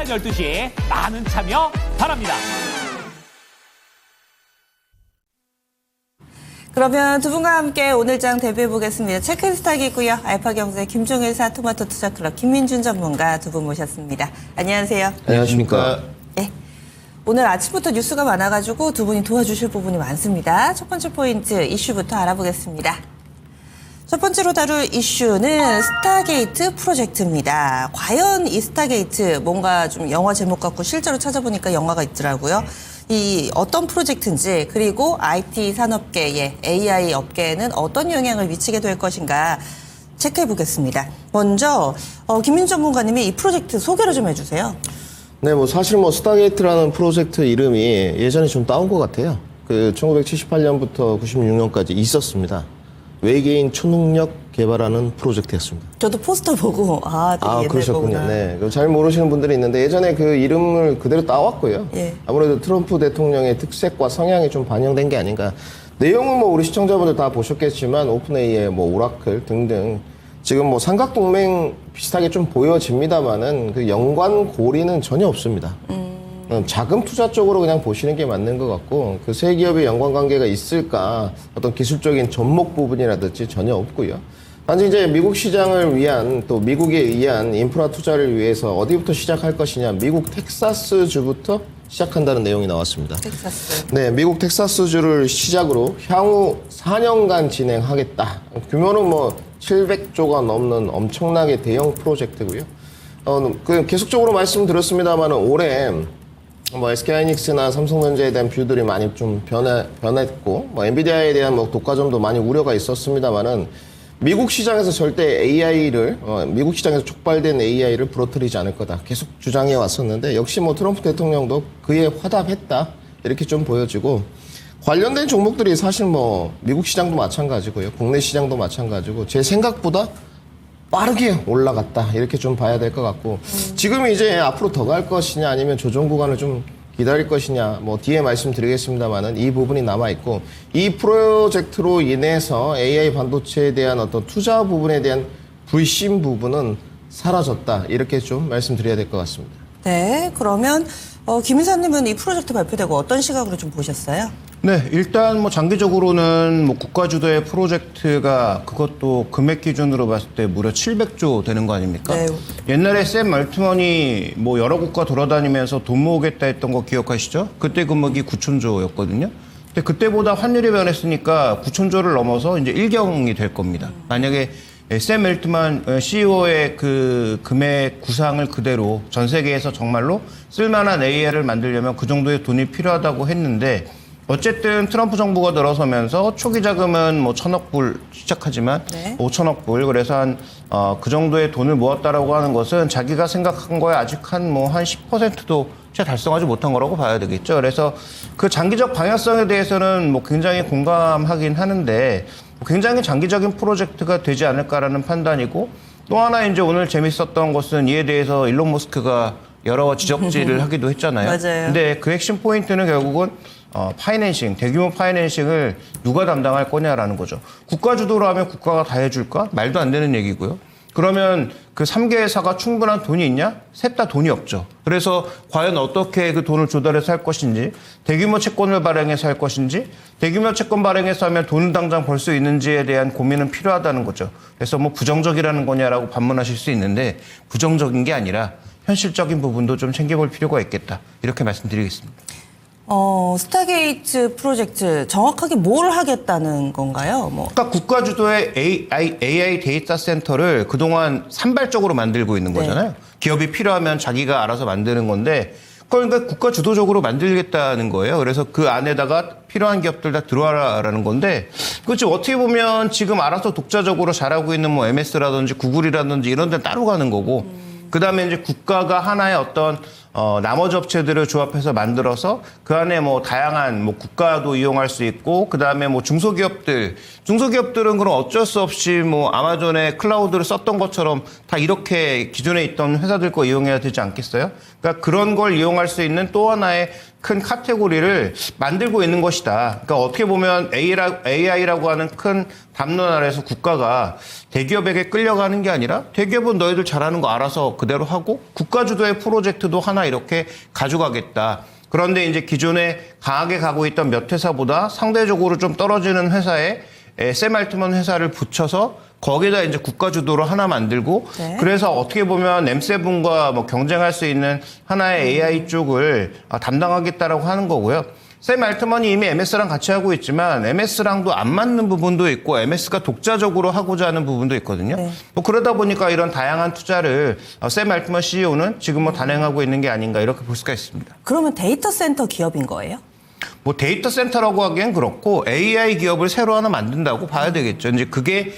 오전 12시 많은 참여 바랍니다. 그러면 두 분과 함께 오늘 장 대비해 보겠습니다. 체크리스트하기고요. 알파경제 김종일사 토마토 투자클럽 김민준 전문가 두 분 모셨습니다. 안녕하세요. 안녕하십니까. 네. 오늘 아침부터 뉴스가 많아가지고 두 분이 도와주실 부분이 많습니다. 첫 번째 포인트 이슈부터 알아보겠습니다. 첫 번째로 다룰 이슈는 스타게이트 프로젝트입니다. 과연 이 스타게이트 뭔가 좀 영화 제목 같고 실제로 찾아보니까 영화가 있더라고요. 이 어떤 프로젝트인지 그리고 IT 산업계의 AI 업계에는 어떤 영향을 미치게 될 것인가 체크해 보겠습니다. 먼저 김민준 전문가님이 이 프로젝트 소개를 좀 해주세요. 네, 사실 스타게이트라는 프로젝트 이름이 예전에 좀 따온 것 같아요. 1978년부터 96년까지 있었습니다. 외계인 초능력 개발하는 프로젝트였습니다. 저도 포스터 보고 되게 옛날 그러셨군요. 거구나. 네, 잘 모르시는 분들이 있는데 예전에 그 이름을 그대로 따왔고요. 예. 아무래도 트럼프 대통령의 특색과 성향이 좀 반영된 게 아닌가. 내용은 우리 시청자분들 다 보셨겠지만 오픈AI, 오라클 등등 지금 삼각동맹 비슷하게 좀 보여집니다만은 그 연관고리는 전혀 없습니다. 자금 투자 쪽으로 그냥 보시는 게 맞는 것 같고 그 세 기업의 연관관계가 있을까 어떤 기술적인 접목 부분이라든지 전혀 없고요. 단지 이제 미국 시장을 위한 또 미국에 의한 인프라 투자를 위해서 어디부터 시작할 것이냐 미국 텍사스주부터 시작한다는 내용이 나왔습니다. 텍사스. 네, 미국 텍사스주를 시작으로 향후 4년간 진행하겠다. 규모는 700조가 넘는 엄청나게 대형 프로젝트고요. 계속적으로 말씀드렸습니다만 올해 SK하이닉스나 삼성전자에 대한 뷰들이 많이 좀 변했고, 엔비디아에 대한 독과점도 많이 우려가 있었습니다만은, 미국 시장에서 절대 미국 시장에서 촉발된 AI를 부러뜨리지 않을 거다. 계속 주장해 왔었는데, 역시 트럼프 대통령도 그에 화답했다. 이렇게 좀 보여지고, 관련된 종목들이 사실 미국 시장도 마찬가지고요. 국내 시장도 마찬가지고, 제 생각보다 빠르게 올라갔다 이렇게 좀 봐야 될 것 같고 지금 이제 앞으로 더 갈 것이냐 아니면 조정 구간을 좀 기다릴 것이냐 뒤에 말씀드리겠습니다만은 이 부분이 남아 있고 이 프로젝트로 인해서 AI 반도체에 대한 어떤 투자 부분에 대한 불신 부분은 사라졌다 이렇게 좀 말씀드려야 될 것 같습니다. 네, 그러면 김 이사님은 이 프로젝트 발표되고 어떤 시각으로 좀 보셨어요? 네, 일단 장기적으로는 국가 주도의 프로젝트가 그것도 금액 기준으로 봤을 때 무려 700조 되는 거 아닙니까? 네. 옛날에 샘 알트먼이 여러 국가 돌아다니면서 돈 모으겠다 했던 거 기억하시죠? 그때 금액이 9천조였거든요. 근데 그때보다 환율이 변했으니까 9천조를 넘어서 이제 1경이 될 겁니다. 만약에 샘 알트먼 CEO의 그 금액 구상을 그대로 전 세계에서 정말로 쓸만한 AI를 만들려면 그 정도의 돈이 필요하다고 했는데 어쨌든 트럼프 정부가 들어서면서 초기 자금은 1,000억 불 시작하지만 네. 5천억 불 그래서 그 정도의 돈을 모았다라고 하는 것은 자기가 생각한 거에 아직 한 10%도 채 달성하지 못한 거라고 봐야 되겠죠. 그래서 그 장기적 방향성에 대해서는 굉장히 공감하긴 하는데 굉장히 장기적인 프로젝트가 되지 않을까라는 판단이고 또 하나 이제 오늘 재밌었던 것은 이에 대해서 일론 머스크가 여러 지적질을 하기도 했잖아요. 맞아요. 근데 그 핵심 포인트는 결국은 파이낸싱, 대규모 파이낸싱을 누가 담당할 거냐라는 거죠. 국가 주도로 하면 국가가 다 해줄까? 말도 안 되는 얘기고요. 그러면 그 3개 회사가 충분한 돈이 있냐? 셋 다 돈이 없죠. 그래서 과연 어떻게 그 돈을 조달해서 할 것인지, 대규모 채권을 발행해서 할 것인지, 대규모 채권 발행해서 하면 돈을 당장 벌 수 있는지에 대한 고민은 필요하다는 거죠. 그래서 부정적이라는 거냐라고 반문하실 수 있는데 부정적인 게 아니라 현실적인 부분도 좀 챙겨볼 필요가 있겠다. 이렇게 말씀드리겠습니다. 스타게이트 프로젝트 정확하게 뭘 하겠다는 건가요? 그러니까 국가 주도의 AI 데이터 센터를 그동안 산발적으로 만들고 있는 거잖아요. 기업이 필요하면 자기가 알아서 만드는 건데 그러니까 국가 주도적으로 만들겠다는 거예요. 그래서 그 안에다가 필요한 기업들 다 들어와라라는 건데 그 지금 어떻게 보면 지금 알아서 독자적으로 잘하고 있는 MS라든지 구글이라든지 이런 데는 따로 가는 거고 그다음에 이제 국가가 하나의 어떤 나머지 업체들을 조합해서 만들어서 그 안에 다양한 국가도 이용할 수 있고 그다음에 중소기업들은 그럼 어쩔 수 없이 아마존의 클라우드를 썼던 것처럼 다 이렇게 기존에 있던 회사들 거 이용해야 되지 않겠어요? 그러니까 그런 걸 이용할 수 있는 또 하나의 큰 카테고리를 만들고 있는 것이다. 그러니까 어떻게 보면 AI라고 하는 큰 담론 아래에서 국가가 대기업에게 끌려가는 게 아니라 대기업은 너희들 잘하는 거 알아서 그대로 하고 국가 주도의 프로젝트도 하나 이렇게 가져가겠다. 그런데 이제 기존에 강하게 가고 있던 몇 회사보다 상대적으로 좀 떨어지는 회사에 샘 알트먼 회사를 붙여서 거기다 이제 국가 주도로 하나 만들고 네. 그래서 어떻게 보면 M7과 뭐 경쟁할 수 있는 하나의 AI 쪽을 담당하겠다라고 하는 거고요. 샘 알트먼이 이미 MS랑 같이 하고 있지만 MS랑도 안 맞는 부분도 있고 MS가 독자적으로 하고자 하는 부분도 있거든요. 네. 뭐 그러다 보니까 이런 다양한 투자를 샘 알트먼 CEO는 지금 뭐 단행하고 있는 게 아닌가 이렇게 볼 수가 있습니다. 그러면 데이터 센터 기업인 거예요? 뭐 데이터 센터라고 하기엔 그렇고 AI 기업을 새로 하나 만든다고 봐야 되겠죠. 이제 그게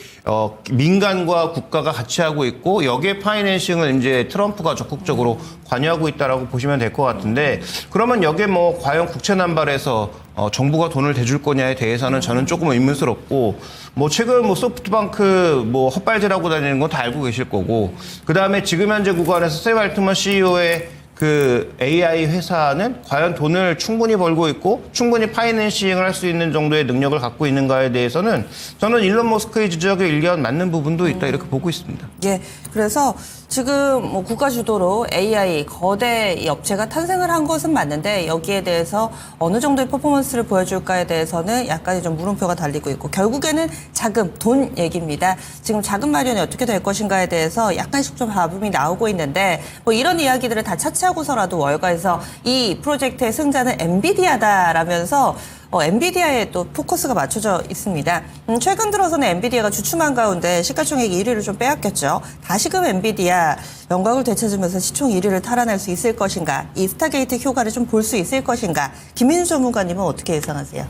민간과 국가가 같이 하고 있고 여기에 파이낸싱을 이제 트럼프가 적극적으로 관여하고 있다라고 보시면 될 것 같은데 그러면 여기에 뭐 과연 국채 남발해서 정부가 돈을 대줄 거냐에 대해서는 저는 조금 의문스럽고 뭐 최근 뭐 소프트뱅크 뭐 헛발질하고 다니는 건 다 알고 계실 거고 그 다음에 지금 현재 구간에서 샘 알트먼 CEO의 그 AI 회사는 과연 돈을 충분히 벌고 있고 충분히 파이낸싱을 할 수 있는 정도의 능력을 갖고 있는가에 대해서는 저는 일론 머스크의 지적에 일견 맞는 부분도 있다 이렇게 보고 있습니다. 예, 그래서 지금 뭐 국가 주도로 AI 거대 이 업체가 탄생을 한 것은 맞는데 여기에 대해서 어느 정도의 퍼포먼스를 보여줄까에 대해서는 약간의 좀 물음표가 달리고 있고 결국에는 자금, 돈 얘기입니다. 지금 자금 마련이 어떻게 될 것인가에 대해서 약간씩 좀 잡음이 나오고 있는데 뭐 이런 이야기들을 다 차치하고서라도 월가에서 이 프로젝트의 승자는 엔비디아다라면서 엔비디아에 또 포커스가 맞춰져 있습니다. 최근 들어서는 엔비디아가 주춤한 가운데 시가총액 1위를 좀 빼앗겼죠. 다시금 엔비디아 영광을 되찾으면서 시총 1위를 탈환할 수 있을 것인가? 이 스타게이트 효과를 좀 볼 수 있을 것인가? 김민수 전문가님은 어떻게 예상하세요?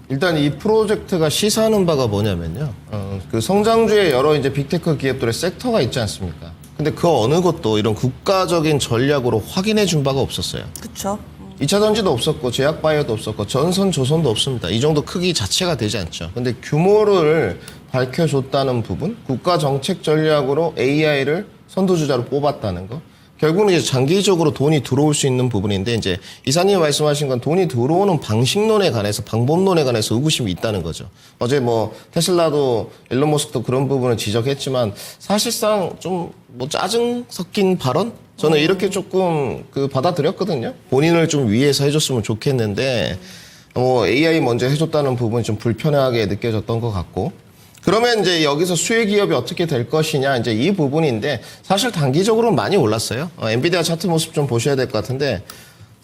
일단 이 프로젝트가 시사하는 바가 뭐냐면요. 그 성장주의 여러 이제 빅테크 기업들의 섹터가 있지 않습니까? 근데 그 어느 것도 이런 국가적인 전략으로 확인해 준 바가 없었어요. 그렇죠. 2차 전지도 없었고 제약바이오도 없었고 전선 조선도 없습니다. 이 정도 크기 자체가 되지 않죠. 근데 규모를 밝혀줬다는 부분, 국가 정책 전략으로 AI를 선두주자로 뽑았다는 거. 결국은 이제 장기적으로 돈이 들어올 수 있는 부분인데 이제 이사님이 말씀하신 건 돈이 들어오는 방식론에 관해서 방법론에 관해서 의구심이 있다는 거죠. 어제 뭐 테슬라도 일론 머스크도 그런 부분을 지적했지만 사실상 좀 뭐 짜증 섞인 발언? 저는 이렇게 조금 받아들였거든요. 본인을 좀 위해서 해줬으면 좋겠는데 AI 먼저 해줬다는 부분이 좀 불편하게 느껴졌던 것 같고. 그러면 이제 여기서 수혜 기업이 어떻게 될 것이냐 이제 이 부분인데 사실 단기적으로는 많이 올랐어요. 엔비디아 차트 모습 좀 보셔야 될 것 같은데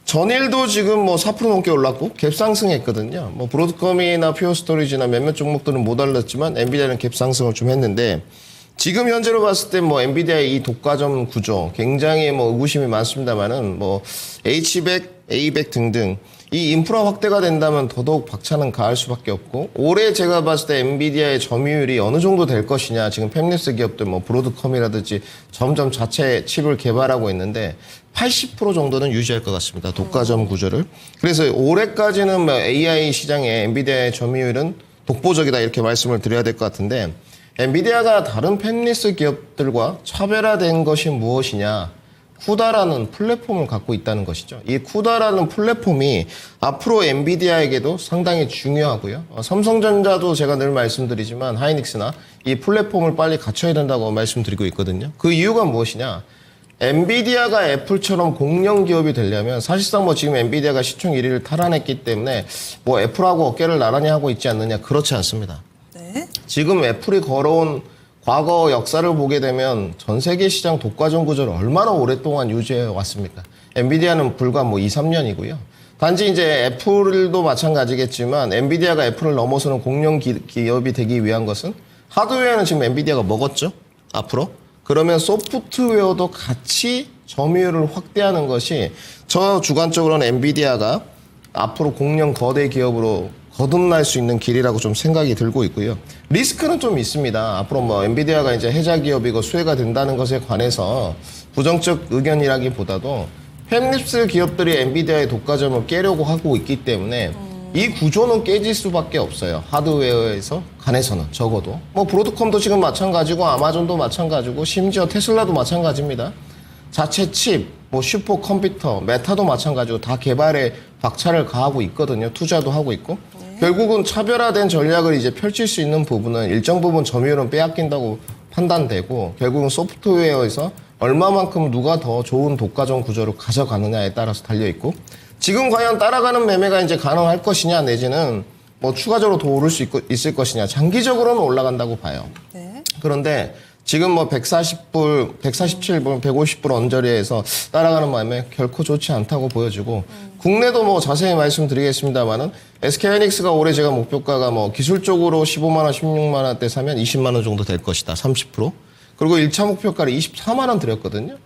전일도 지금 뭐 4% 넘게 올랐고 갭 상승했거든요. 뭐 브로드컴이나 퓨어 스토리지나 몇몇 종목들은 못 올랐지만 엔비디아는 갭 상승을 좀 했는데 지금 현재로 봤을 때 뭐 엔비디아의 이 독과점 구조 굉장히 뭐 의구심이 많습니다만은 뭐 H100, A100 등등 이 인프라 확대가 된다면 더더욱 박차는 가할 수밖에 없고 올해 제가 봤을 때 엔비디아의 점유율이 어느 정도 될 것이냐 지금 팹리스 기업들 뭐 브로드컴이라든지 점점 자체 칩을 개발하고 있는데 80% 정도는 유지할 것 같습니다. 독과점 구조를. 그래서 올해까지는 뭐 AI 시장에 엔비디아의 점유율은 독보적이다 이렇게 말씀을 드려야 될 것 같은데 엔비디아가 다른 팹리스 기업들과 차별화된 것이 무엇이냐? 쿠다라는 플랫폼을 갖고 있다는 것이죠. 이 쿠다라는 플랫폼이 앞으로 엔비디아에게도 상당히 중요하고요. 삼성전자도 제가 늘 말씀드리지만 하이닉스나 이 플랫폼을 빨리 갖춰야 된다고 말씀드리고 있거든요. 그 이유가 무엇이냐? 엔비디아가 애플처럼 공룡 기업이 되려면 사실상 뭐 지금 엔비디아가 시총 1위를 탈환했기 때문에 뭐 애플하고 어깨를 나란히 하고 있지 않느냐? 그렇지 않습니다. 네. 지금 애플이 걸어온 과거 역사를 보게 되면 전 세계 시장 독과점 구조를 얼마나 오랫동안 유지해 왔습니까? 엔비디아는 불과 뭐 2, 3년이고요. 단지 이제 애플도 마찬가지겠지만 엔비디아가 애플을 넘어서는 공룡 기업이 되기 위한 것은 하드웨어는 지금 엔비디아가 먹었죠. 앞으로. 그러면 소프트웨어도 같이 점유율을 확대하는 것이 저 주관적으로는 엔비디아가 앞으로 공룡 거대 기업으로 거듭날 수 있는 길이라고 좀 생각이 들고 있고요. 리스크는 좀 있습니다. 앞으로 뭐 엔비디아가 이제 해자 기업이고 수혜가 된다는 것에 관해서 부정적 의견이라기보다도 팹립스 기업들이 엔비디아의 독과점을 깨려고 하고 있기 때문에 이 구조는 깨질 수밖에 없어요. 하드웨어에서 간에서는 적어도. 뭐 브로드컴도 지금 마찬가지고 아마존도 마찬가지고 심지어 테슬라도 마찬가지입니다. 자체 칩, 뭐 슈퍼컴퓨터, 메타도 마찬가지로 다 개발에 박차를 가하고 있거든요. 투자도 하고 있고. 결국은 차별화된 전략을 이제 펼칠 수 있는 부분은 일정 부분 점유율은 빼앗긴다고 판단되고, 결국은 소프트웨어에서 얼마만큼 누가 더 좋은 독과점 구조를 가져가느냐에 따라서 달려있고, 지금 과연 따라가는 매매가 이제 가능할 것이냐, 내지는 뭐 추가적으로 더 오를 수 있을 것이냐, 장기적으로는 올라간다고 봐요. 네. 그런데 지금 뭐 140불, 147불, 150불 언저리에서 따라가는 매매 결코 좋지 않다고 보여지고, 국내도 뭐 자세히 말씀드리겠습니다만은 SK하이닉스가 올해 제가 목표가가 뭐 기술적으로 15만 원, 16만 원대 사면 20만 원 정도 될 것이다. 30%. 그리고 1차 목표가를 24만 원 드렸거든요.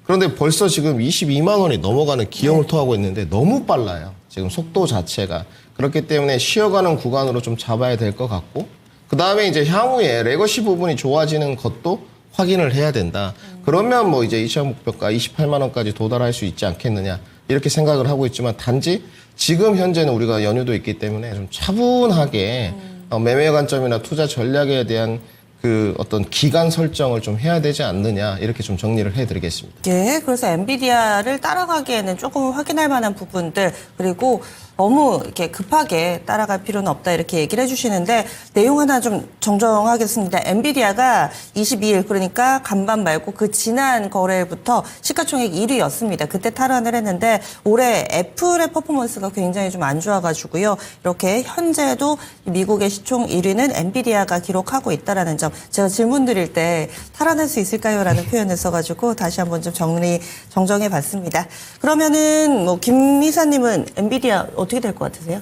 그런데 벌써 지금 22만 원이 넘어가는 기형을 토하고 있는데 너무 빨라요. 지금 속도 자체가. 그렇기 때문에 쉬어가는 구간으로 좀 잡아야 될 것 같고, 그 다음에 이제 향후에 레거시 부분이 좋아지는 것도 확인을 해야 된다. 그러면 뭐 이제 2차 목표가 28만 원까지 도달할 수 있지 않겠느냐, 이렇게 생각을 하고 있지만, 단지 지금 현재는 우리가 연휴도 있기 때문에 좀 차분하게 매매 관점이나 투자 전략에 대한 그 어떤 기간 설정을 좀 해야 되지 않느냐, 이렇게 좀 정리를 해드리겠습니다. 예, 그래서 엔비디아를 따라가기에는 조금 확인할 만한 부분들, 그리고 너무 이렇게 급하게 따라갈 필요는 없다, 이렇게 얘기를 해주시는데, 내용 하나 좀 정정하겠습니다. 엔비디아가 22일, 그러니까 간밤 말고 그 지난 거래일부터 시가총액 1위였습니다. 그때 탈환을 했는데, 올해 애플의 퍼포먼스가 굉장히 좀 안 좋아가지고요. 이렇게 현재도 미국의 시총 1위는 엔비디아가 기록하고 있다라는 점, 제가 질문 드릴 때 탈환할 수 있을까요? 라는 표현을 써가지고 다시 한번 좀 정정해 봤습니다. 그러면은 뭐 김 이사님은 엔비디아 어떻게 될 것 같으세요?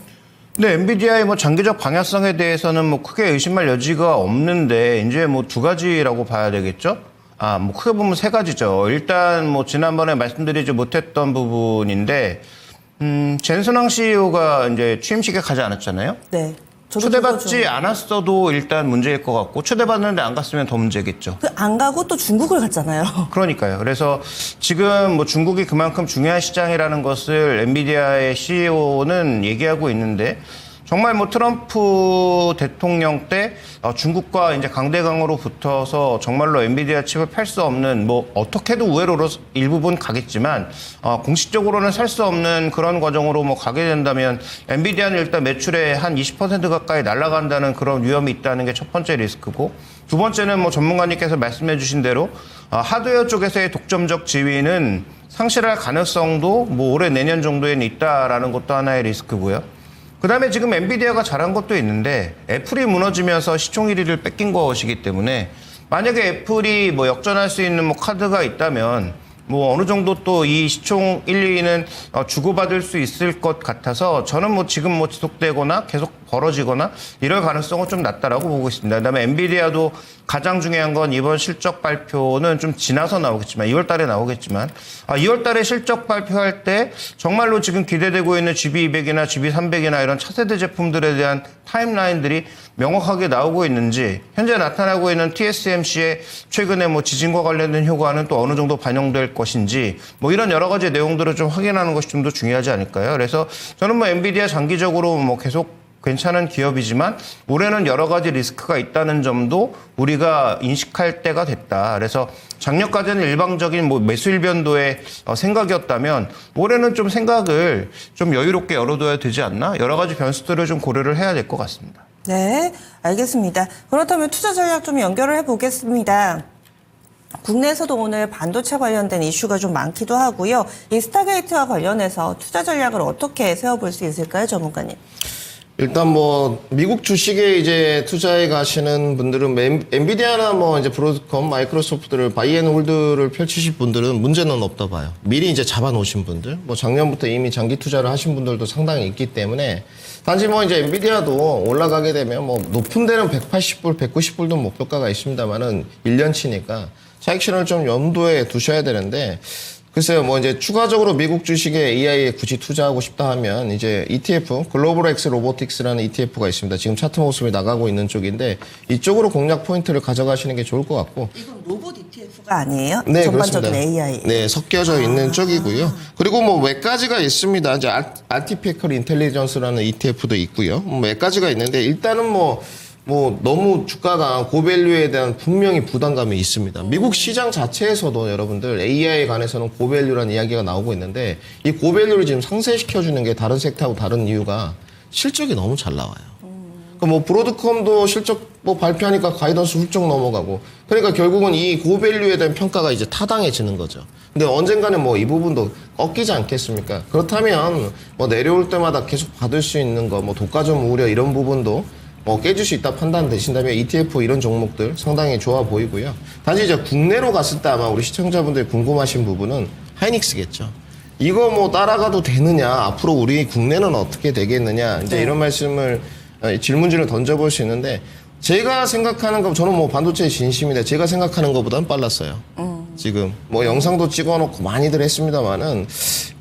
네, 엔비디아의 뭐 장기적 방향성에 대해서는 뭐 크게 의심할 여지가 없는데, 이제 뭐 두 가지라고 봐야 되겠죠? 뭐 크게 보면 세 가지죠. 일단 뭐 지난번에 말씀드리지 못했던 부분인데, 젠슨왕 CEO가 이제 취임식에 가지 않았잖아요. 네. 저도 초대받지 않았어도 일단 문제일 것 같고, 초대받는데 안 갔으면 더 문제겠죠. 안 가고 또 중국을 갔잖아요. 그러니까요. 그래서 지금 뭐 중국이 그만큼 중요한 시장이라는 것을 엔비디아의 CEO는 얘기하고 있는데, 정말 뭐 트럼프 대통령 때 중국과 이제 강대강으로 붙어서 정말로 엔비디아 칩을 팔 수 없는, 뭐 어떻게도 우회로로 일부분 가겠지만 공식적으로는 살 수 없는 그런 과정으로 뭐 가게 된다면, 엔비디아는 일단 매출의 한 20% 가까이 날아간다는 그런 위험이 있다는 게 첫 번째 리스크고, 두 번째는 뭐 전문가님께서 말씀해 주신 대로 하드웨어 쪽에서의 독점적 지위는 상실할 가능성도 뭐 올해 내년 정도에는 있다라는 것도 하나의 리스크고요. 그다음에 지금 엔비디아가 잘한 것도 있는데, 애플이 무너지면서 시총 1위를 뺏긴 것이기 때문에, 만약에 애플이 뭐 역전할 수 있는 뭐 카드가 있다면 뭐 어느 정도 또 이 시총 1, 2위는 주고받을 수 있을 것 같아서, 저는 뭐 지금 뭐 지속되거나 계속 벌어지거나 이럴 가능성은 좀 낮다라고 보고 있습니다. 그다음에 엔비디아도 가장 중요한 건 이번 실적 발표는 좀 지나서 나오겠지만, 2월 달에 나오겠지만, 2월 달에 실적 발표할 때 정말로 지금 기대되고 있는 GB200이나 GB300이나 이런 차세대 제품들에 대한 타임라인들이 명확하게 나오고 있는지, 현재 나타나고 있는 TSMC의 최근에 뭐 지진과 관련된 효과는 또 어느 정도 반영될 것인지, 뭐 이런 여러 가지 내용들을 좀 확인하는 것이 좀 더 중요하지 않을까요? 그래서 저는 뭐 엔비디아 장기적으로 뭐 계속 괜찮은 기업이지만 올해는 여러 가지 리스크가 있다는 점도 우리가 인식할 때가 됐다. 그래서 작년까지는 일방적인 뭐 매수일 변도의 생각이었다면, 올해는 좀 생각을 좀 여유롭게 열어둬야 되지 않나? 여러 가지 변수들을 좀 고려를 해야 될 것 같습니다. 네, 알겠습니다. 그렇다면 투자 전략 좀 연결을 해보겠습니다. 국내에서도 오늘 반도체 관련된 이슈가 좀 많기도 하고요. 이 스타게이트와 관련해서 투자 전략을 어떻게 세워볼 수 있을까요, 전문가님? 일단 뭐 미국 주식에 이제 투자해 가시는 분들은 엔비디아나 뭐 이제 브로드컴, 마이크로소프트를 바이 앤 홀드를 펼치실 분들은 문제는 없다 봐요. 미리 이제 잡아 놓으신 분들, 뭐 작년부터 이미 장기 투자를 하신 분들도 상당히 있기 때문에, 단지 뭐 이제 엔비디아도 올라가게 되면 뭐 높은 데는 180불, 190불도 목표가가 있습니다만은 1년치니까 차익실현을 좀 염두에 두셔야 되는데, 글쎄요, 뭐 이제 추가적으로 미국 주식에 AI에 굳이 투자하고 싶다 하면 이제 ETF, 글로벌 엑스 로보틱스라는 ETF가 있습니다. 지금 차트 모습이 나가고 있는 쪽인데, 이쪽으로 공략 포인트를 가져가시는 게 좋을 것 같고. 이건 로봇 ETF가 아니에요? 네, 전반적인 그렇습니다. AI. 네, 섞여져 있는 쪽이고요. 그리고 뭐 몇 가지가 있습니다. 이제 아티피컬 인텔리전스라는 ETF도 있고요. 몇 가지가 있는데, 일단은 뭐 뭐 너무 주가가 고밸류에 대한 분명히 부담감이 있습니다. 미국 시장 자체에서도 여러분들 AI에 관해서는 고밸류라는 이야기가 나오고 있는데 이 고밸류를 지금 상쇄시켜주는 게 다른 섹터하고 다른 이유가 실적이 너무 잘 나와요. 그러니까 뭐 브로드컴도 실적 뭐 발표하니까 가이던스 훌쩍 넘어가고 그러니까 결국은 이 고밸류에 대한 평가가 이제 타당해지는 거죠. 근데 언젠가는 뭐 이 부분도 꺾이지 않겠습니까? 그렇다면 뭐 내려올 때마다 계속 받을 수 있는 거 뭐 독과점 우려 이런 부분도 뭐 깨질 수 있다 판단되신다면 ETF 이런 종목들 상당히 좋아 보이고요. 단지 이제 국내로 갔을 때 아마 우리 시청자분들이 궁금하신 부분은 하이닉스겠죠. 이거 뭐 따라가도 되느냐, 앞으로 우리 국내는 어떻게 되겠느냐, 이제 이런 말씀을 질문지를 던져볼 수 있는데 제가 생각하는 거 저는 뭐 반도체 진심인데 제가 생각하는 것보다는 빨랐어요. 지금 뭐 영상도 찍어놓고 많이들 했습니다만은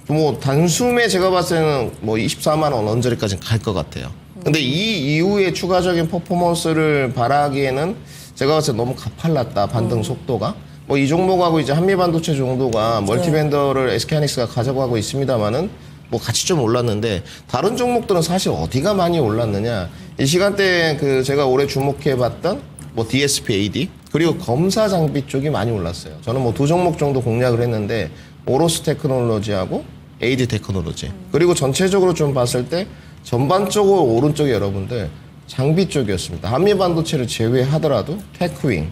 뭐 단숨에 제가 봤을 때는 뭐 24만 원 언저리까지는 갈 것 같아요. 근데 이 이후에 추가적인 퍼포먼스를 바라기에는 제가 봤을 때 너무 가팔랐다, 반등 속도가. 뭐 이 종목하고 이제 한미반도체 정도가 멀티밴더를 SK하이닉스가 가져가고 있습니다만은 뭐 같이 좀 올랐는데 다른 종목들은 사실 어디가 많이 올랐느냐. 이 시간대에 그 제가 올해 주목해봤던 뭐 DSP, AD 그리고 검사 장비 쪽이 많이 올랐어요. 저는 뭐 두 종목 정도 공략을 했는데 오로스 테크놀로지하고 AD 테크놀로지 그리고 전체적으로 좀 봤을 때 전반적으로 오른쪽에 여러분들 장비 쪽이었습니다. 한미반도체를 제외하더라도 테크윙,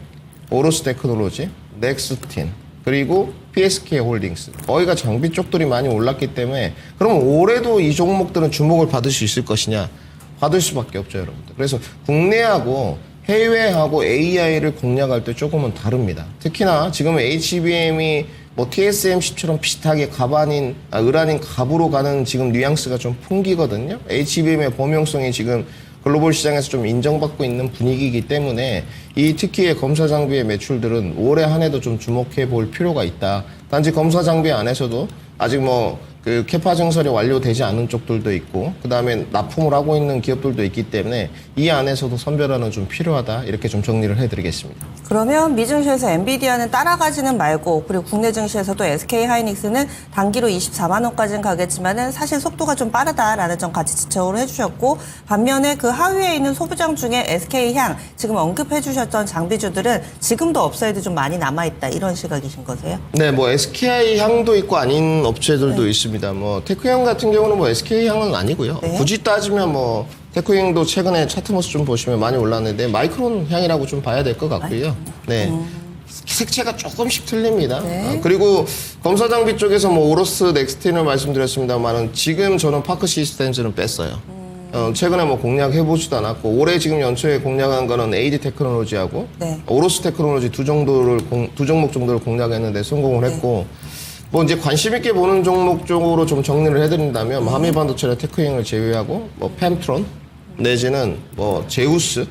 오로스 테크놀로지, 넥스틴 그리고 PSK 홀딩스 거기가 장비 쪽들이 많이 올랐기 때문에 그럼 올해도 이 종목들은 주목을 받을 수 있을 것이냐? 받을 수밖에 없죠, 여러분들. 그래서 국내하고 해외하고 AI를 공략할 때 조금은 다릅니다. 특히나 지금 HBM이 뭐 TSMC처럼 비슷하게 을아닌 갑으로 가는 지금 뉘앙스가 좀 풍기거든요. HBM의 범용성이 지금 글로벌 시장에서 좀 인정받고 있는 분위기이기 때문에 이 특히의 검사 장비의 매출들은 올해 한 해도 좀 주목해 볼 필요가 있다. 단지 검사 장비 안에서도 아직 뭐 그 캐파 증설이 완료되지 않은 쪽들도 있고 그다음에 납품을 하고 있는 기업들도 있기 때문에 이 안에서도 선별화는 좀 필요하다. 이렇게 좀 정리를 해드리겠습니다. 그러면 미증시에서 엔비디아는 따라가지는 말고 그리고 국내 증시에서도 SK하이닉스는 단기로 24만 원까지는 가겠지만은 사실 속도가 좀 빠르다라는 점 같이 지적을 해주셨고 반면에 그 하위에 있는 소부장 중에 SK향 지금 언급해주셨던 장비주들은 지금도 업사이드 좀 많이 남아있다 이런 시각이신 거세요? 네, 뭐 SKI 향도 있고 아닌 업체들도 있습니다. 뭐 테크향 같은 경우는 뭐 SK 향은 아니고요. 네. 굳이 따지면 뭐 테크향도 최근에 차트 모습 좀 보시면 많이 올랐는데 마이크론 향이라고 좀 봐야 될 것 같고요. 네. 색채가 조금씩 틀립니다. 네. 그리고 검사 장비 쪽에서 뭐 오로스 넥스틴을 말씀드렸습니다만은 지금 저는 파크 시스템즈는 뺐어요. 최근에 뭐 공략해보지도 않았고 올해 지금 연초에 공략한 거는 AD 테크놀로지하고 네. 오로스 테크놀로지 두 종목 정도를 공략했는데 성공을 했고 뭐 이제 관심 있게 보는 종목 쪽으로 좀 정리를 해드린다면 뭐 한미반도체나 테크잉을 제외하고 뭐 펜트론 내지는 뭐 제우스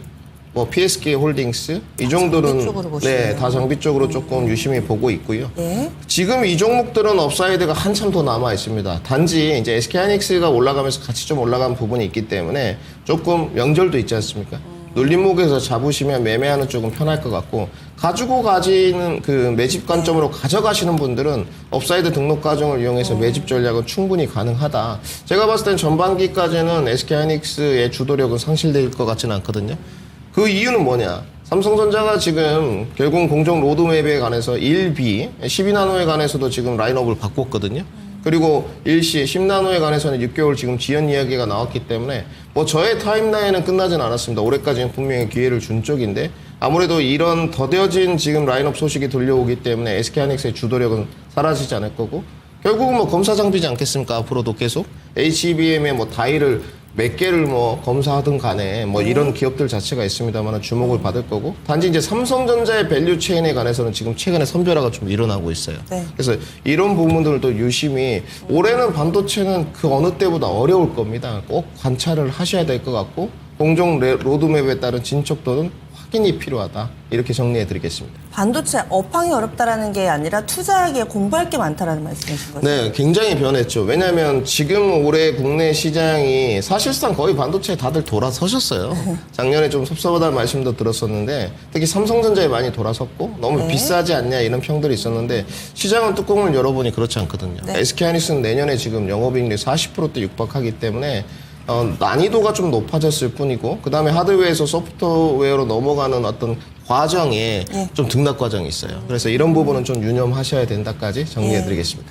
뭐 PSK 홀딩스 이 정도는 장비 쪽으로 보시네요. 네, 다 장비 쪽으로 조금 유심히 보고 있고요. 네. 지금 이 종목들은 업사이드가 한참 더 남아 있습니다. 단지 이제 SK하이닉스가 올라가면서 같이 좀 올라간 부분이 있기 때문에 조금 명절도 있지 않습니까? 눌림목에서 잡으시면 매매하는 쪽은 편할 것 같고 가지고 가지는 그 매집 관점으로 가져가시는 분들은 업사이드 등록 과정을 이용해서 매집 전략은 충분히 가능하다. 제가 봤을 땐 전반기까지는 SK하이닉스의 주도력은 상실될 것 같지는 않거든요. 그 이유는 뭐냐? 삼성전자가 지금 결국 공정 로드맵에 관해서 1B, 12나노에 관해서도 지금 라인업을 바꿨거든요. 그리고 일시 10나노에 관해서는 6개월 지금 지연 이야기가 나왔기 때문에 뭐 저의 타임라인은 끝나진 않았습니다. 올해까지는 분명히 기회를 준 쪽인데 아무래도 이런 더뎌진 지금 라인업 소식이 들려오기 때문에 SK하이닉스의 주도력은 사라지지 않을 거고 결국은 뭐 검사 장비지 않겠습니까? 앞으로도 계속 HBM의 뭐 다이를 몇 개를 뭐 검사하든 간에 뭐 이런 기업들 자체가 있습니다만 주목을 받을 거고 단지 이제 삼성전자의 밸류 체인에 관해서는 지금 최근에 선별화가 좀 일어나고 있어요. 네. 그래서 이런 부분들도 유심히 올해는 반도체는 그 어느 때보다 어려울 겁니다. 꼭 관찰을 하셔야 될 것 같고 공정 로드맵에 따른 진척도는 확인이 필요하다. 이렇게 정리해 드리겠습니다. 반도체 업황이 어렵다라는 게 아니라 투자하기에 공부할 게 많다라는 말씀이신 거죠? 네, 굉장히 변했죠. 왜냐하면 지금 올해 국내 시장이 사실상 거의 반도체에 다들 돌아서셨어요. 작년에 좀 섭섭하다는 말씀도 들었었는데 특히 삼성전자에 많이 돌아섰고 너무 비싸지 않냐 이런 평들이 있었는데 시장은 뚜껑을 열어보니 그렇지 않거든요. 네. SK하이닉스는 내년에 지금 영업이익률 40%대 육박하기 때문에 난이도가 좀 높아졌을 뿐이고 그다음에 하드웨어에서 소프트웨어로 넘어가는 어떤 과정에 좀 등락 과정이 있어요. 그래서 이런 부분은 좀 유념하셔야 된다까지 정리해드리겠습니다.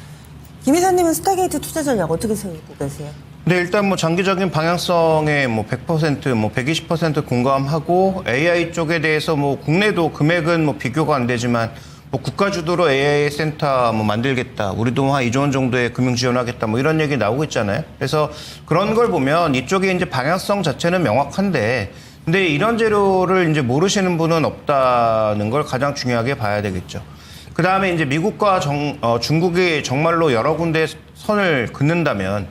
김 이사님은 스타게이트 투자 전략 어떻게 세우고 계세요? 네, 일단 뭐 장기적인 방향성에 뭐 100%, 뭐 120% 공감하고 AI 쪽에 대해서 뭐 국내도 금액은 뭐 비교가 안 되지만 뭐 국가 주도로 AI 센터 뭐 만들겠다. 우리도 한 2조 원 정도의 금융 지원하겠다. 뭐 이런 얘기 나오고 있잖아요. 그래서 그런 걸 보면 이쪽에 이제 방향성 자체는 명확한데 근데 이런 재료를 이제 모르시는 분은 없다는 걸 가장 중요하게 봐야 되겠죠. 그 다음에 이제 미국과 중국이 정말로 여러 군데 선을 긋는다면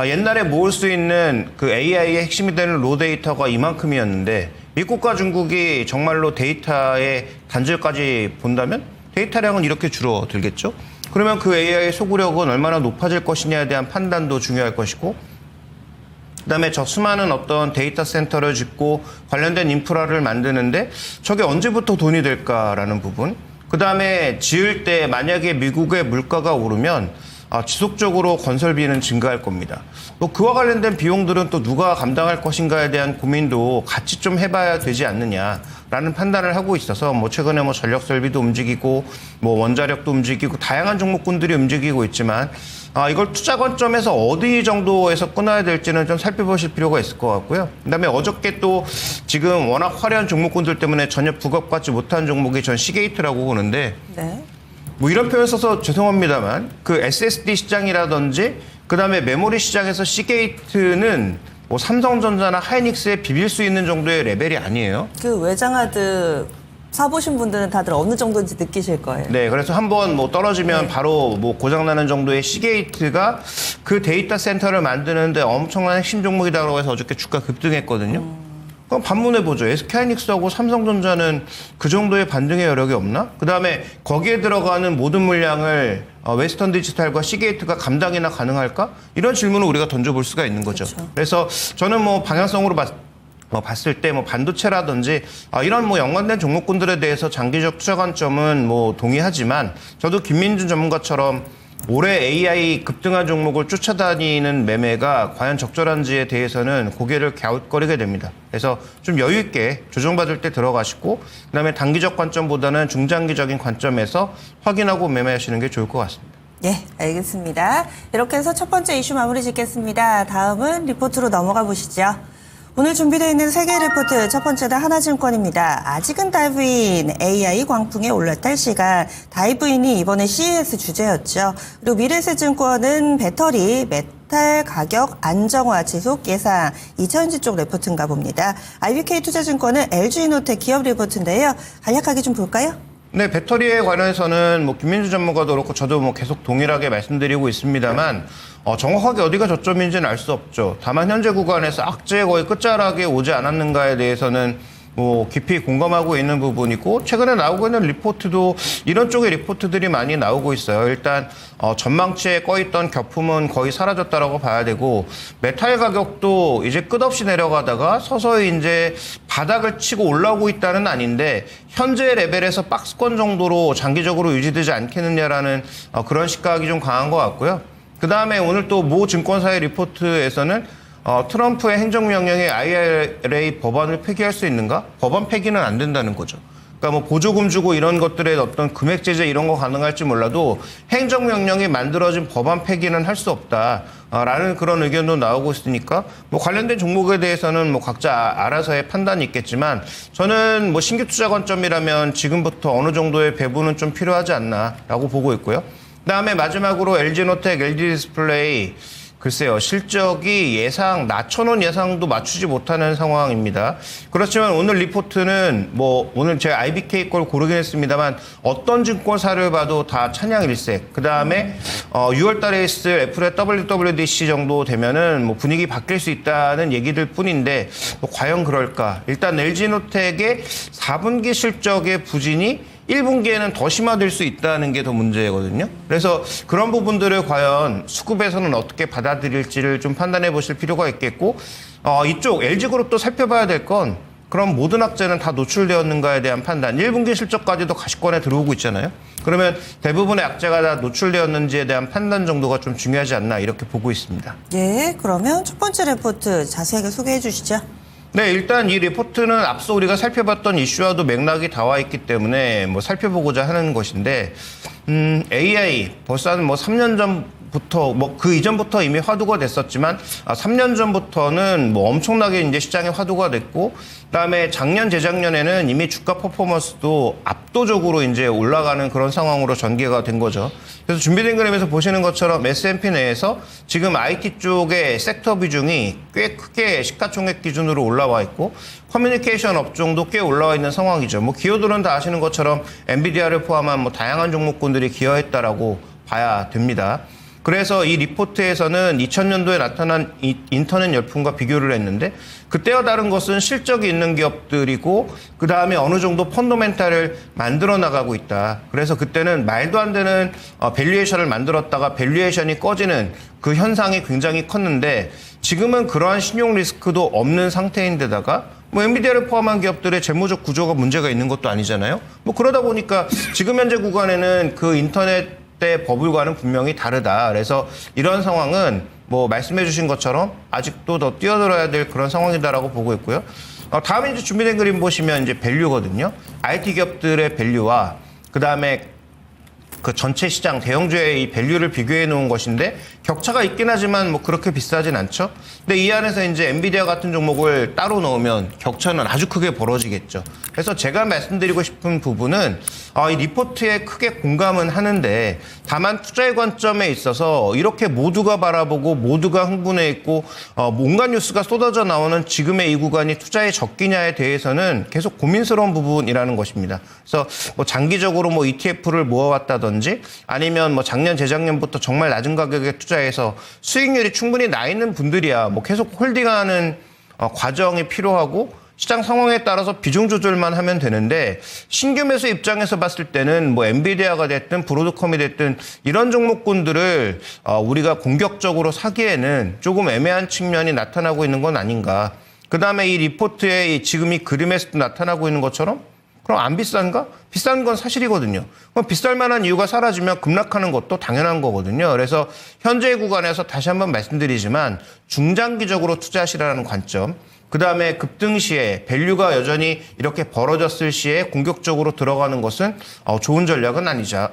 옛날에 모을 수 있는 그 AI의 핵심이 되는 로 데이터가 이만큼이었는데 미국과 중국이 정말로 데이터의 단절까지 본다면 데이터량은 이렇게 줄어들겠죠. 그러면 그 AI의 소구력은 얼마나 높아질 것이냐에 대한 판단도 중요할 것이고 그다음에 저 수많은 어떤 데이터 센터를 짓고 관련된 인프라를 만드는데 저게 언제부터 돈이 될까라는 부분. 그다음에 지을 때 만약에 미국의 물가가 오르면 지속적으로 건설비는 증가할 겁니다. 뭐 그와 관련된 비용들은 또 누가 감당할 것인가에 대한 고민도 같이 좀 해봐야 되지 않느냐라는 판단을 하고 있어서 뭐 최근에 뭐 전력 설비도 움직이고 뭐 원자력도 움직이고 다양한 종목군들이 움직이고 있지만 이걸 투자 관점에서 어디 정도에서 끊어야 될지는 좀 살펴보실 필요가 있을 것 같고요. 그다음에 어저께 또 지금 워낙 화려한 종목군들 때문에 전혀 부각받지 못한 종목이 전 시게이트라고 보는데 네. 뭐 이런 표현 써서 죄송합니다만 그 SSD 시장이라든지 그다음에 메모리 시장에서 시게이트는 뭐 삼성전자나 하이닉스에 비빌 수 있는 정도의 레벨이 아니에요. 그 외장하드 사보신 분들은 다들 어느 정도인지 느끼실 거예요. 네, 그래서 한번 뭐 떨어지면 바로 뭐 고장나는 정도의 시게이트가 그 데이터 센터를 만드는데 엄청난 핵심 종목이라고 해서 어저께 주가 급등했거든요. 그럼 반문해보죠. SK하이닉스하고 삼성전자는 그 정도의 반등의 여력이 없나? 그 다음에 거기에 들어가는 모든 물량을 웨스턴 디지털과 시게이트가 감당이나 가능할까? 이런 질문을 우리가 던져볼 수가 있는 거죠. 그렇죠. 그래서 저는 뭐 방향성으로 봤을 때 뭐 반도체라든지 이런 뭐 연관된 종목군들에 대해서 장기적 투자 관점은 뭐 동의하지만 저도 김민준 전문가처럼 올해 AI 급등한 종목을 쫓아다니는 매매가 과연 적절한지에 대해서는 고개를 갸웃거리게 됩니다. 그래서 좀 여유 있게 조정받을 때 들어가시고 그다음에 단기적 관점보다는 중장기적인 관점에서 확인하고 매매하시는 게 좋을 것 같습니다. 예, 알겠습니다. 이렇게 해서 첫 번째 이슈 마무리 짓겠습니다. 다음은 리포트로 넘어가 보시죠. 오늘 준비되어 있는 세계 리포트 첫 번째는 하나증권입니다. 아직은 다이브인 AI 광풍에 올라탈 시간. 다이브인이 이번에 CES 주제였죠. 그리고 미래에셋증권은 배터리, 메탈 가격 안정화 지속 예상. 이차전지 쪽 리포트인가 봅니다. IBK투자증권은 LG이노텍 기업 리포트인데요. 간략하게 좀 볼까요? 네, 배터리에 관해서는 뭐 김민주 전문가도 그렇고 저도 뭐 계속 동일하게 말씀드리고 있습니다만 정확하게 어디가 저점인지는 알 수 없죠. 다만 현재 구간에서 악재의 거의 끝자락에 오지 않았는가에 대해서는 뭐 깊이 공감하고 있는 부분이고 최근에 나오고 있는 리포트도 이런 쪽의 리포트들이 많이 나오고 있어요. 일단 전망치에 꺼있던 겹품은 거의 사라졌다라고 봐야 되고 메탈 가격도 이제 끝없이 내려가다가 서서히 이제 바닥을 치고 올라오고 있다는 아닌데 현재 레벨에서 박스권 정도로 장기적으로 유지되지 않겠느냐라는 그런 시각이 좀 강한 것 같고요. 그 다음에 오늘 또 모 증권사의 리포트에서는 트럼프의 행정명령에 IRA 법안을 폐기할 수 있는가? 법안 폐기는 안 된다는 거죠. 그러니까 뭐 보조금 주고 이런 것들의 어떤 금액 제재 이런 거 가능할지 몰라도 행정명령이 만들어진 법안 폐기는 할 수 없다라는 그런 의견도 나오고 있으니까 뭐 관련된 종목에 대해서는 뭐 각자 알아서의 판단이 있겠지만 저는 뭐 신규 투자 관점이라면 지금부터 어느 정도의 배분은 좀 필요하지 않나라고 보고 있고요. 그다음에 마지막으로 LG노텍, LG디스플레이 글쎄요, 실적이 낮춰놓은 예상도 맞추지 못하는 상황입니다. 그렇지만 오늘 리포트는 뭐 오늘 제가 IBK 걸 고르긴 했습니다만 어떤 증권사를 봐도 다 찬양 일색. 그 다음에 6월 달에 있을 애플의 WWDC 정도 되면은 뭐 분위기 바뀔 수 있다는 얘기들 뿐인데 뭐 과연 그럴까? 일단 LG노텍의 4분기 실적의 부진이 1분기에는 더 심화될 수 있다는 게 더 문제거든요. 그래서 그런 부분들을 과연 수급에서는 어떻게 받아들일지를 좀 판단해 보실 필요가 있겠고 이쪽 LG그룹도 살펴봐야 될 건 그럼 모든 악재는 다 노출되었는가에 대한 판단. 1분기 실적까지도 가시권에 들어오고 있잖아요. 그러면 대부분의 악재가 다 노출되었는지에 대한 판단 정도가 좀 중요하지 않나 이렇게 보고 있습니다. 예, 그러면 첫 번째 레포트 자세하게 소개해 주시죠. 네, 일단 이 리포트는 앞서 우리가 살펴봤던 이슈와도 맥락이 닿아 있기 때문에 뭐 살펴보고자 하는 것인데, AI 벌써 한 뭐 3년 전부터 뭐 그 이전부터 이미 화두가 됐었지만 3년 전부터는 뭐 엄청나게 이제 시장에 화두가 됐고, 그다음에 작년 재작년에는 이미 주가 퍼포먼스도 압도적으로 이제 올라가는 그런 상황으로 전개가 된 거죠. 그래서 준비된 그림에서 보시는 것처럼 S&P 내에서 지금 IT 쪽의 섹터 비중이 꽤 크게 시가총액 기준으로 올라와 있고, 커뮤니케이션 업종도 꽤 올라와 있는 상황이죠. 뭐 기호들은 다 아시는 것처럼 엔비디아를 포함한 뭐 다양한 종목군들이 기여했다라고 봐야 됩니다. 그래서 이 리포트에서는 2000년도에 나타난 인터넷 열풍과 비교를 했는데, 그때와 다른 것은 실적이 있는 기업들이고 그 다음에 어느 정도 펀더멘탈을 만들어 나가고 있다. 그래서 그때는 말도 안 되는 밸류에이션을 만들었다가 밸류에이션이 꺼지는 그 현상이 굉장히 컸는데, 지금은 그러한 신용 리스크도 없는 상태인데다가 뭐 엔비디아를 포함한 기업들의 재무적 구조가 문제가 있는 것도 아니잖아요. 뭐 그러다 보니까 지금 현재 구간에는 그 인터넷 때 버블과는 분명히 다르다. 그래서 이런 상황은 뭐 말씀해 주신 것처럼 아직도 더 뛰어들어야 될 그런 상황이다라고 보고 있고요. 다음에 이제 준비된 그림 보시면 이제 밸류거든요. IT 기업들의 밸류와 그다음에 그 전체 시장 대형주의 이 밸류를 비교해 놓은 것인데, 격차가 있긴 하지만 뭐 그렇게 비싸진 않죠. 근데 이 안에서 이제 엔비디아 같은 종목을 따로 넣으면 격차는 아주 크게 벌어지겠죠. 그래서 제가 말씀드리고 싶은 부분은 이 리포트에 크게 공감은 하는데, 다만 투자의 관점에 있어서 이렇게 모두가 바라보고 모두가 흥분해 있고 온갖 뉴스가 쏟아져 나오는 지금의 이 구간이 투자의 적기냐에 대해서는 계속 고민스러운 부분이라는 것입니다. 그래서 뭐 장기적으로 뭐 ETF를 모아왔다든지, 아니면 뭐 작년 재작년부터 정말 낮은 가격에 투자해서 수익률이 충분히 나 있는 분들이야 뭐 계속 홀딩하는 과정이 필요하고, 시장 상황에 따라서 비중 조절만 하면 되는데, 신규 매수 입장에서 봤을 때는 뭐 엔비디아가 됐든 브로드컴이 됐든 이런 종목군들을 우리가 공격적으로 사기에는 조금 애매한 측면이 나타나고 있는 건 아닌가. 그다음에 이 리포트에 지금 이 그림에서도 나타나고 있는 것처럼, 그럼 안 비싼가? 비싼 건 사실이거든요. 그럼 비쌀 만한 이유가 사라지면 급락하는 것도 당연한 거거든요. 그래서 현재 구간에서 다시 한번 말씀드리지만 중장기적으로 투자하시라는 관점, 그 다음에 급등 시에 밸류가 여전히 이렇게 벌어졌을 시에 공격적으로 들어가는 것은 좋은 전략은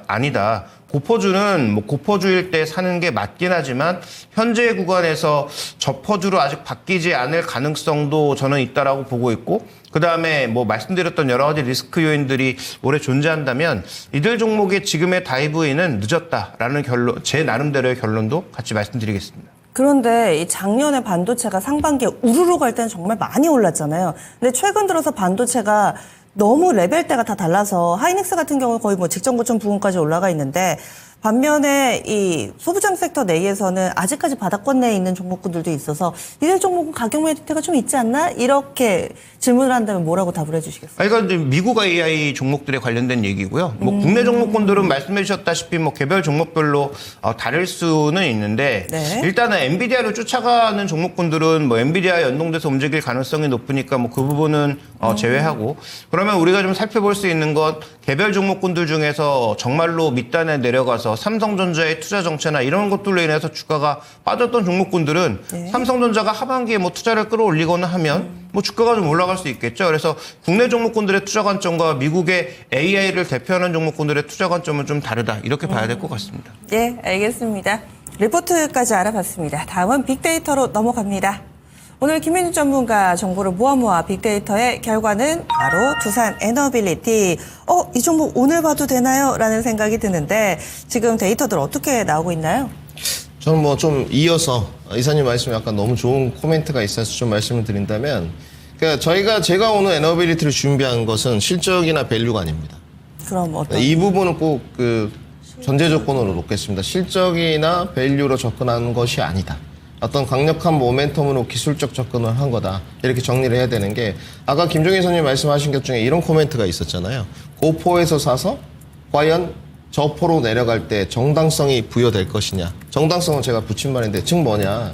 아니다. 고퍼주는 뭐 고퍼주일 때 사는 게 맞긴 하지만 현재 구간에서 저퍼주로 아직 바뀌지 않을 가능성도 저는 있다라고 보고 있고, 그 다음에 뭐 말씀드렸던 여러 가지 리스크 요인들이 오래 존재한다면 이들 종목의 지금의 다이브인은 늦었다라는 결론, 제 나름대로의 결론도 같이 말씀드리겠습니다. 그런데 이 작년에 반도체가 상반기에 우르르 갈 때는 정말 많이 올랐잖아요. 근데 최근 들어서 반도체가 너무 레벨대가 다 달라서 하이닉스 같은 경우는 거의 뭐 직전 고점 부근까지 올라가 있는데, 반면에 이 소부장 sek터 내에서는 아직까지 바닥권 내에 있는 종목군들도 있어서 이들 종목은 가격 메리트가 좀 있지 않나? 이렇게 질문을 한다면 뭐라고 답을 해주시겠어요? 이건 이제 미국 AI 종목들에 관련된 얘기고요. 뭐 국내 종목군들은 말씀해 주셨다시피 뭐 개별 종목별로 다를 수는 있는데, 네. 일단은 엔비디아를 쫓아가는 종목군들은 뭐 엔비디아에 연동돼서 움직일 가능성이 높으니까 뭐 그 부분은 제외하고, 그러면 우리가 좀 살펴볼 수 있는 것, 개별 종목군들 중에서 정말로 밑단에 내려가서 삼성전자의 투자 정체나 이런 것들로 인해서 주가가 빠졌던 종목군들은 네. 삼성전자가 하반기에 뭐 투자를 끌어올리거나 하면 뭐 주가가 좀 올라갈 수 있겠죠. 그래서 국내 종목군들의 투자 관점과 미국의 AI를 대표하는 종목군들의 투자 관점은 좀 다르다, 이렇게 봐야 될 것 같습니다. 예, 알겠습니다. 리포트까지 알아봤습니다. 다음은 빅데이터로 넘어갑니다. 오늘 김현주 전문가 정보를 모아 빅데이터의 결과는 바로 두산 에너빌리티. 이 종목 오늘 봐도 되나요? 라는 생각이 드는데, 지금 데이터들 어떻게 나오고 있나요? 저는 뭐 좀 이어서 이사님 말씀에 약간 너무 좋은 코멘트가 있어서 좀 말씀을 드린다면, 그러니까 제가 오늘 에너빌리티를 준비한 것은 실적이나 밸류가 아닙니다. 그럼 어떤? 이 부분은 꼭 그 전제 조건으로 놓겠습니다. 실적이나 밸류로 접근하는 것이 아니다. 어떤 강력한 모멘텀으로 기술적 접근을 한 거다. 이렇게 정리를 해야 되는 게, 아까 김종인 선생님 말씀하신 것 중에 이런 코멘트가 있었잖아요. 고포에서 사서 과연 저포로 내려갈 때 정당성이 부여될 것이냐. 정당성은 제가 붙인 말인데, 즉 뭐냐.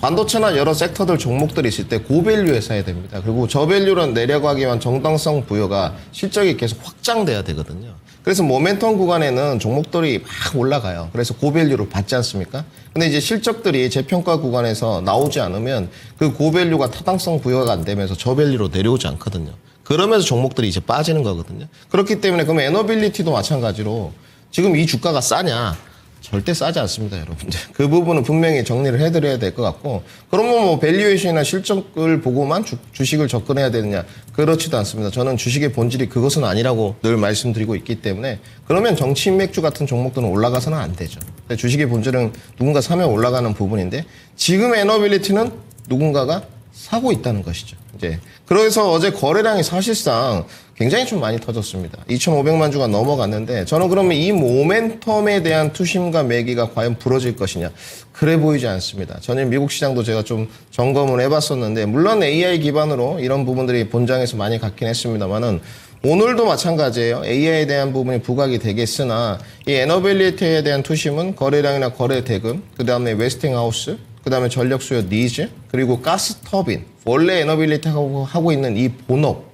반도체나 여러 섹터들 종목들이 있을 때 고밸류에 사야 됩니다. 그리고 저밸류는 내려가기 위한 정당성 부여가 실적이 계속 확장돼야 되거든요. 그래서 모멘텀 구간에는 종목들이 막 올라가요. 그래서 고밸류를 받지 않습니까? 근데 이제 실적들이 재평가 구간에서 나오지 않으면 그 고밸류가 타당성 부여가 안 되면서 저밸류로 내려오지 않거든요. 그러면서 종목들이 이제 빠지는 거거든요. 그렇기 때문에 그럼 에너빌리티도 마찬가지로 지금 이 주가가 싸냐? 절대 싸지 않습니다, 여러분들. 그 부분은 분명히 정리를 해드려야 될 것 같고, 그러면 뭐 밸류에이션이나 실적을 보고만 주식을 접근해야 되느냐? 그렇지도 않습니다. 저는 주식의 본질이 그것은 아니라고 늘 말씀드리고 있기 때문에, 그러면 정치 맥주 같은 종목들은 올라가서는 안 되죠. 주식의 본질은 누군가 사면 올라가는 부분인데, 지금 에너빌리티는 누군가가 사고 있다는 것이죠. 이제 그래서 어제 거래량이 사실상 굉장히 좀 많이 터졌습니다. 2,500만 주가 넘어갔는데 저는 그러면 이 모멘텀에 대한 투심과 매기가 과연 부러질 것이냐? 그래 보이지 않습니다. 전일 미국 시장도 제가 좀 점검을 해봤었는데 물론 AI 기반으로 이런 부분들이 본장에서 많이 갔긴 했습니다만은 오늘도 마찬가지예요. AI에 대한 부분이 부각이 되겠으나 이 에너빌리티에 대한 투심은 거래량이나 거래 대금, 그 다음에 웨스팅하우스, 그 다음에 전력 수요 니즈, 그리고 가스 터빈, 원래 에너빌리티 하고 있는 이 본업,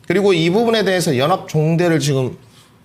그리고 이 부분에 대해서 연합 종대를 지금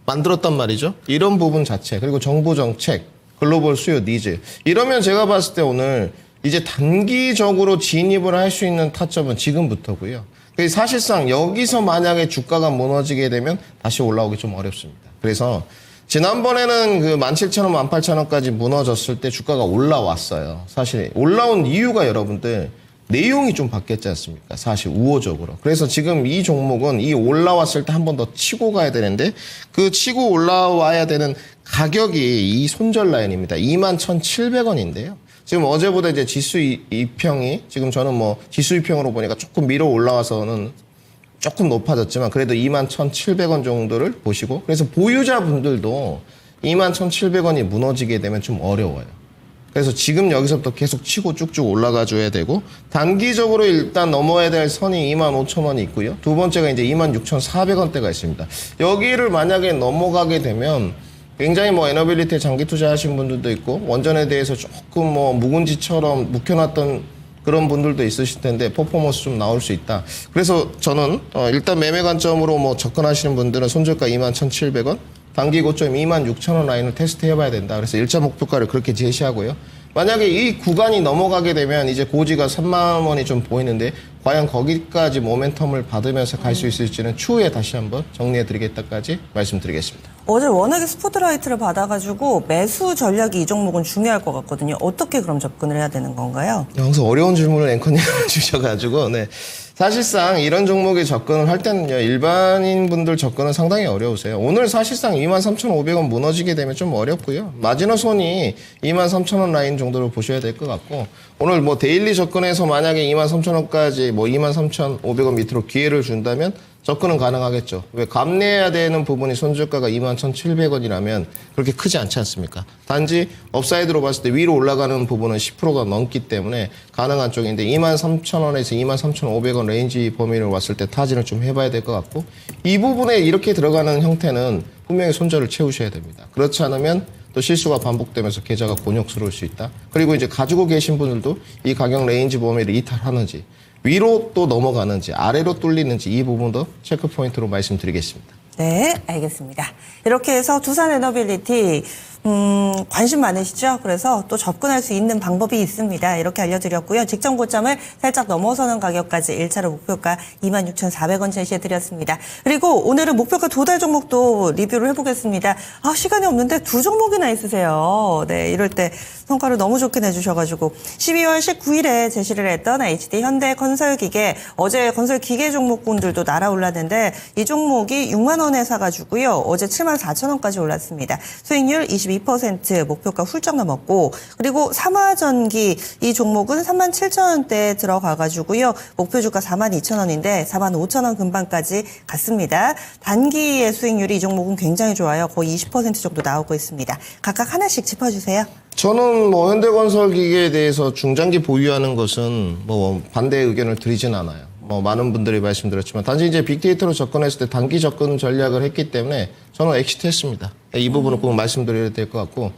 만들었단 말이죠. 이런 부분 자체, 그리고 정부 정책, 글로벌 수요 니즈. 이러면 제가 봤을 때 오늘 이제 단기적으로 진입을 할 수 있는 타점은 지금부터고요. 사실상 여기서 만약에 주가가 무너지게 되면 다시 올라오기 좀 어렵습니다. 그래서 지난번에는 그 17,000원, 18,000원까지 무너졌을 때 주가가 올라왔어요. 사실 올라온 이유가 여러분들 내용이 좀 바뀌었지 않습니까? 사실 우호적으로. 그래서 지금 이 종목은 이 올라왔을 때 한 번 더 치고 가야 되는데 그 치고 올라와야 되는 가격이 이 손절 라인입니다. 21,700원인데요. 지금 어제보다 이제 지수 이평이 지금 저는 뭐 지수 이평으로 보니까 조금 밀어 올라와서는 조금 높아졌지만 그래도 21,700원 정도를 보시고 그래서 보유자분들도 21,700원이 무너지게 되면 좀 어려워요. 그래서 지금 여기서부터 계속 치고 쭉쭉 올라가 줘야 되고 단기적으로 일단 넘어야 될 선이 25,000원이 있고요. 두 번째가 이제 26,400원대가 있습니다. 여기를 만약에 넘어가게 되면 굉장히 뭐 에너빌리티에 장기 투자하신 분들도 있고 원전에 대해서 조금 뭐 묵은지처럼 묵혀놨던 그런 분들도 있으실 텐데 퍼포먼스 좀 나올 수 있다. 그래서 저는 일단 매매 관점으로 뭐 접근하시는 분들은 손절가 21,700원, 단기 고점 26,000원 라인을 테스트 해봐야 된다. 그래서 1차 목표가를 그렇게 제시하고요. 만약에 이 구간이 넘어가게 되면 이제 고지가 3만 원이 좀 보이는데 과연 거기까지 모멘텀을 받으면서 갈 수 있을지는 추후에 다시 한번 정리해드리겠다까지 말씀드리겠습니다. 어제 워낙에 스포트라이트를 받아가지고 매수 전략이 이 종목은 중요할 것 같거든요. 어떻게 그럼 접근을 해야 되는 건가요? 항상 어려운 질문을 앵커님 주셔가지고 네. 사실상 이런 종목에 접근을 할 때는요. 일반인 분들 접근은 상당히 어려우세요. 오늘 사실상 23,500원 무너지게 되면 좀 어렵고요. 마지노선이 23,000원 라인 정도로 보셔야 될 것 같고 오늘 뭐 데일리 접근해서 만약에 23,000원까지 뭐 23,500원 밑으로 기회를 준다면 접근은 가능하겠죠. 왜 감내해야 되는 부분이 손절가가 21,700원이라면 그렇게 크지 않지 않습니까? 단지 업사이드로 봤을 때 위로 올라가는 부분은 10%가 넘기 때문에 가능한 쪽인데 23,000원에서 23,500원 레인지 범위를 왔을 때 타진을 좀 해봐야 될 것 같고 이 부분에 이렇게 들어가는 형태는 분명히 손절을 채우셔야 됩니다. 그렇지 않으면 또 실수가 반복되면서 계좌가 곤욕스러울 수 있다. 그리고 이제 가지고 계신 분들도 이 가격 레인지 범위를 이탈하는지 위로 또 넘어가는지 아래로 뚫리는지 이 부분도 체크 포인트로 말씀드리겠습니다. 네, 알겠습니다. 이렇게 해서 두산 에너빌리티 관심 많으시죠? 그래서 또 접근할 수 있는 방법이 있습니다. 이렇게 알려드렸고요. 직전 고점을 살짝 넘어서는 가격까지 1차로 목표가 26,400원 제시해드렸습니다. 그리고 오늘은 목표가 도달 종목도 리뷰를 해보겠습니다. 시간이 없는데 두 종목이나 있으세요. 네, 이럴 때 성과를 너무 좋게 내주셔가지고 12월 19일에 제시를 했던 HD 현대건설기계 어제 건설기계 종목군들도 날아올랐는데 이 종목이 6만 원에 사가지고요. 어제 74,000원까지 올랐습니다. 수익률 22% 목표가 훌쩍 넘었고 그리고 삼화전기 이 종목은 37,000원대에 들어가가지고요. 목표 주가 42,000원인데 45,000원 근방까지 갔습니다. 단기의 수익률이 이 종목은 굉장히 좋아요. 거의 20% 정도 나오고 있습니다. 각각 하나씩 짚어주세요. 저는 뭐 현대건설기계에 대해서 중장기 보유하는 것은 뭐 반대 의견을 드리진 않아요. 뭐 많은 분들이 말씀드렸지만 단지 이제 빅데이터로 접근했을 때 단기 접근 전략을 했기 때문에 저는 엑시트했습니다. 이 부분은 꼭 말씀드려야 될 것 같고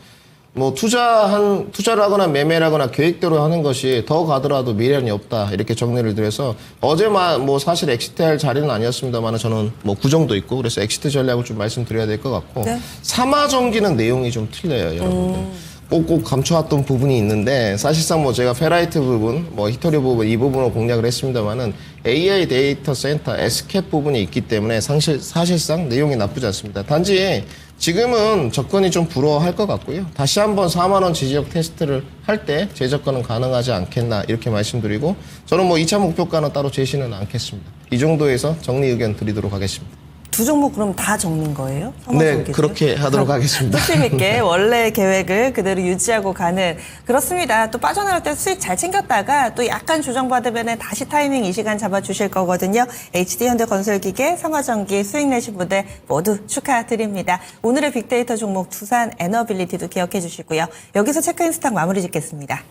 뭐 투자를 하거나 매매를 하거나 계획대로 하는 것이 더 가더라도 미련이 없다 이렇게 정리를 드려서 어제만 뭐 사실 엑시트할 자리는 아니었습니다만 저는 뭐 구정도 있고 그래서 엑시트 전략을 좀 말씀드려야 될 것 같고 네. 삼화전기는 내용이 좀 틀려요, 여러분들. 꼭꼭 감춰왔던 부분이 있는데 사실상 뭐 제가 페라이트 부분, 뭐 히토리 부분 이 부분을 공략을 했습니다만은 AI 데이터 센터 SCAP 부분이 있기 때문에 사실상 내용이 나쁘지 않습니다. 단지 지금은 접근이 좀 불허할 것 같고요. 다시 한번 4만 원 지지역 테스트를 할 때 재접근은 가능하지 않겠나 이렇게 말씀드리고 저는 뭐 2차 목표가는 따로 제시는 않겠습니다. 이 정도에서 정리 의견 드리도록 하겠습니다. 두 종목 그럼 다 적는 거예요? 네, 삼화전기도요? 그렇게 하도록 하겠습니다. 뚝심 있게 원래 계획을 그대로 유지하고 가는 그렇습니다. 또 빠져나갈 때 수익 잘 챙겼다가 또 약간 조정받으면 다시 타이밍 이 시간 잡아주실 거거든요. HD 현대건설기계, 삼화전기 수익 내신 분들 모두 축하드립니다. 오늘의 빅데이터 종목 두산 에너빌리티도 기억해 주시고요. 여기서 체크인 스탁 마무리 짓겠습니다.